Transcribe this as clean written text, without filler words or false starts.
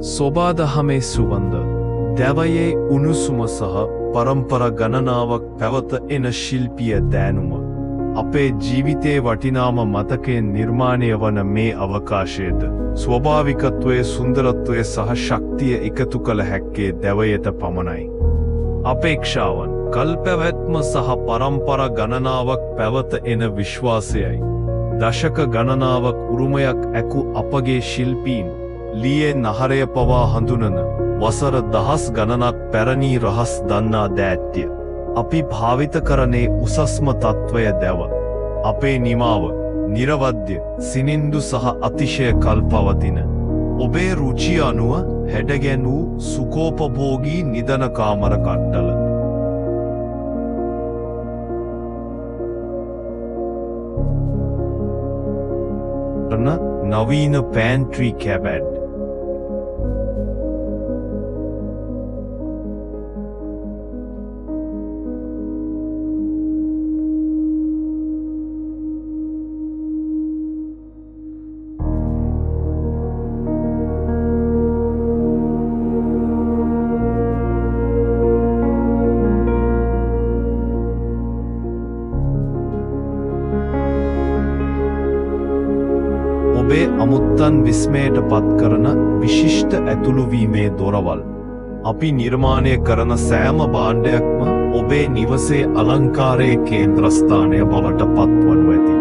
සොබාදහමේ සුවඳ දැවයේ උණුසුම සහ පරම්පර ගණනාවක් පැවත එන ශිල්පිය දෑනුම අපේ ජීවිතයේ වටිනාම මතකයෙන් නිර්මාණය වන මේ අවකාශයට ස්වභාවිකත්වයේ සුන්දරත්වය සහ ශක්තිය එකතු කළ හැක්කේ දැවයට පමණයි. අපේක්ෂාවන් කල්පැවැත්ම සහ පරම්පර ගණනාවක් පැවත එන විශ්වාසයයි. දශක ගණනාවක් උරුමයක් ඇකු අපගේ ශිල්පීන් ලියේ නහරය පවා හඳුනන වසර දහස් ගණනක් පැරණි රහස් දන්නා දෑත්‍ය. අපි භාවිත කරනේ උසස්ම තත්ත්වය දැව. අපේ නිමාව නිරවද්‍ය සිනින්දු සහ අතිශය කල්පවතින. ඔබේ රුචිය අනුව හැඩගැන්වූ සුකෝපභෝගී නිදන කාමර කට්ටල. නවීන පෑන්ට්‍රී කැබැඩ්. ඔබේ අමුත්තන් විස්මයට පත් කරන විශිෂ්ට ඇතුළුවීමේ දොරවල්. අපි නිර්මාණය කරන සෑම භාණ්ඩයක්ම ඔබේ නිවසේ අලංකාරයේ කේන්ද්‍රස්ථානය බවට පත්වනු ඇති.